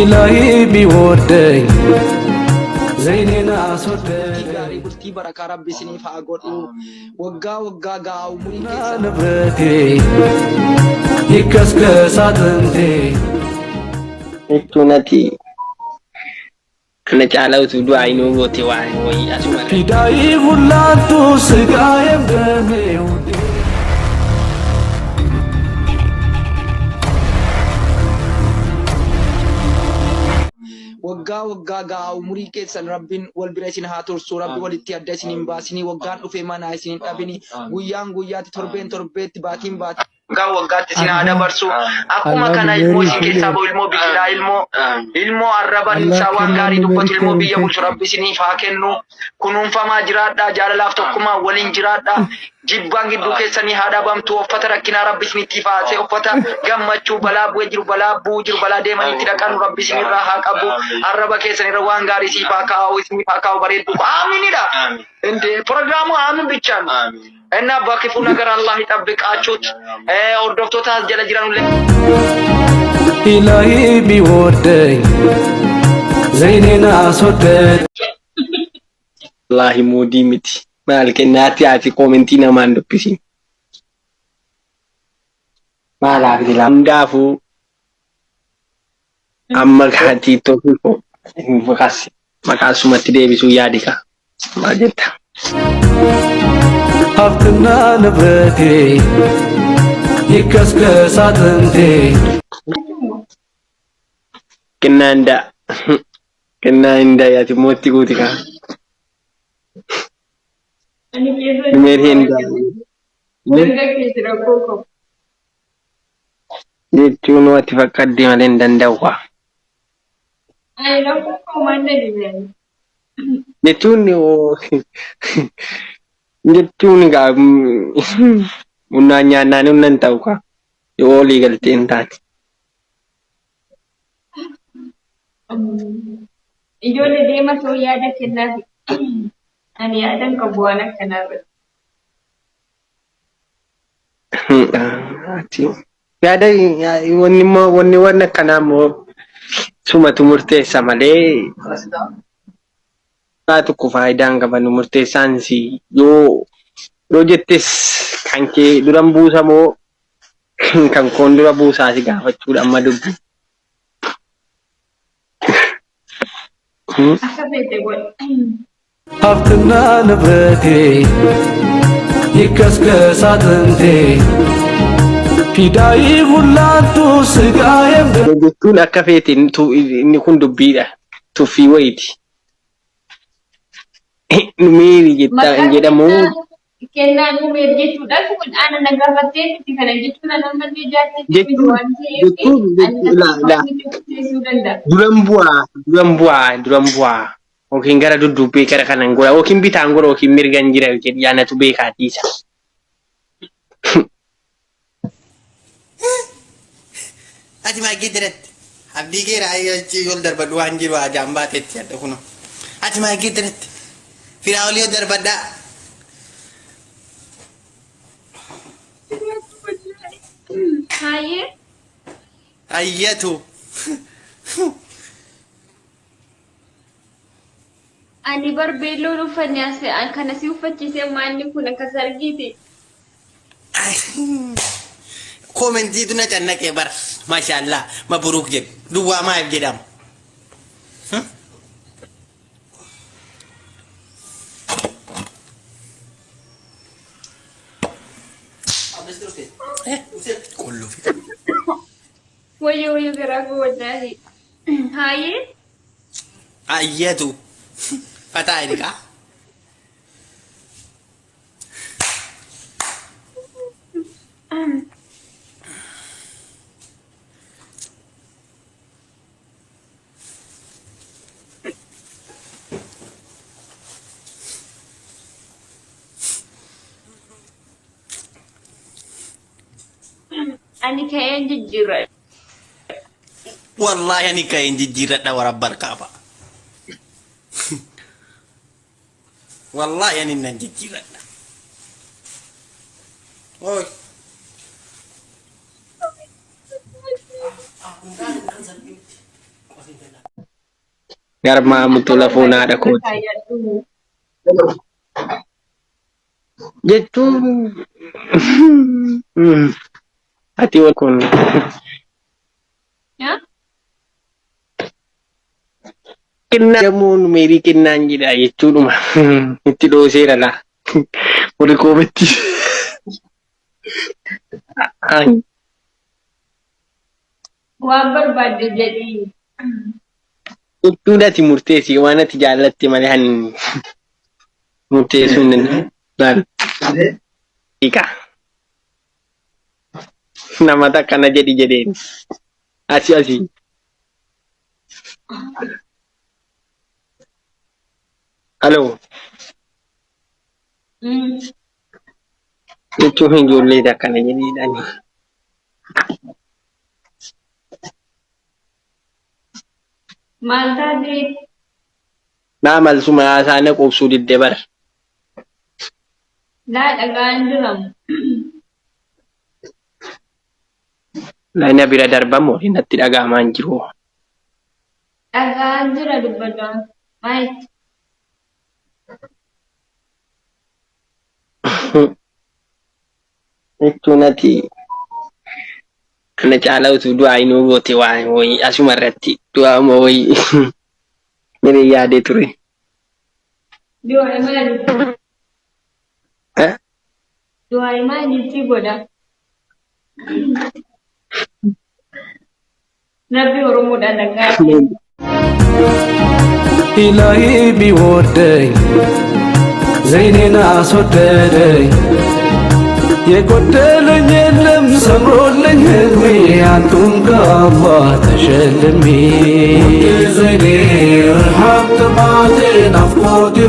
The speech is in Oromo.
إلهي بيودي زيننا صدق gaarii bultii barakaa rabbi isiniif haa godhu waggaa waggaa gaa umurii نبرتي يكسكس عطنتي Tunati kana caalawtu du'aa inuu goote waan wayii asuma فداي غلانتو سقايم دمي ودي waggaa waggaa gaa umurii keessan rabbiin wal bira isin haa tursu rabbi walitti adda isin hin baasinii waggaan dhufee manaa isin hin dhabini guyyaan guyyaatti torbeen torbeetti baatiin baatii waggaa waggaatti isin haa dabarsu akkuma kana ilmoo isin keessaa ba'u ilmoo biqilaa ilmoo arraban isaa waan gaarii dubbatu ilmoo biyya bulchu rabbi isiniif haa kennu kunuunfamaa jiraadhaa jaalalaaf tokkummaa waliin jiraadhaa jibbaan gidduu keessanii haa dhabamtu uffata rakkinaa rabbi isinitti faasee uffata gammachuu balaa bu'ee jiru balaa bu'uu jiru balaa deemanitti dhaqanu rabbi isinirraa haa qabu arraba keessanirra waan gaarii siif haa kaa'u isiniif haa kaa'u bareeddu aaminidha እንደ ፕሮግራሙ አምን ብቻ ነው እና በክፉ ነገር አላህ ይጠብቃችሁት ኦርዶክቶታ ጀለጅራኑ إلهي بيودي زيننا صدق wallahi moodii miti maal kennaati ati komentii namaan dubbisin maalaaf dila hundaafuu amma kaatii tokko maqaasumatti deebisuu yaadika maal jetta حفتنا نبرتي يكسكس عطنتي kennaanda yaati mootti guutika Merienda jechuun wati fakkaatde malee hin danda'u jechuun egaa bunaa nyaannaan hin ta'u yoo olii galtee hin taane. Ijoollee deemaa ta'uu yaada kennaaf ani yaadan qabu waan akkanarra. Yaada wanni akkanaa immoo sumatu murteessa malee waa tokko faayidaan qaban murteessaan si yoo jettes kan kee duran buusa moo kan koon dura buusaa si gaafachuudha amma dubbi. Akka beekte godha. حفتنا نبرتي يكسكس عطنتي فداي غلانتو سقايم jechuun akka feetiin inni kun dubbiidha tuffii wayiiti. Numeeri jedhamu Kennaan numeer jechuudhaan kun ana nagaafattee itti kana jechuun nama jaalatee waan ta'eef duran bu'aa yookiin gara duddubbee gara kanan gora yookiin bitaan gora yookiin mirgan jira jedhi yaanatu beekaatiisa. Ati maagii diratti abdii geera ayyaachi yol darbadhu waan jiru ajaan baateetti adda kuno. Ati maagii diratti firaa olii darbadhaa. Hayyee. Ayyatu. Ani barbeelloon uffanni asii kana si uffachiisee maalli kun akka sargiiti. Komentii tu na cannaqee bar maashaallah mabruuk jedhu duwwaa maaf jedhama. Qulluufi. Wayyoo garaa goodaahi. Hayyee. Ayyatu. Fataa edika. Ani ka'een jijjiirra. Wallahi ani ka'een jijjiirradha warabbar kaaba. Wallahi ani nan jijjiirradha. Oi. Garma mutulafuna ada kot. Jechuun ati kun kinna jamuun meerii kinnaan jedha jechuudha. Itti dhooseera laa. Wali koobetti. Waan barbaadde jedhii. Jechuun ati murteessi waan ati jaallatti malee han murteessuu hin danda'u. Ika. Nama takkana jedhi jedheen. Asi. Halo. Jechuun ijoollee takkana jedhanii. Maal taatee? Naa malsuma isaanii qubsuu diddee bara. Laa dhagaan jiramu. Laina bira darbamu natti dhagaamaan jiru. Dhagaan jira dubbatamu. Maayit? Jechuun ati kana caalaa utuu du'aa inuu goote waan wayii asuma irratti du'aa moo wayii miree yaadee ture. Du'aa maalitti? Du'aa maalitti godha? Rabbi Oromoodhaan dhagaa. إلهي بيودي زيننا صدري يقتلن يلم سمرولن هلمي عنتم كالله تشلمي زيني رحمت ما تنفقودي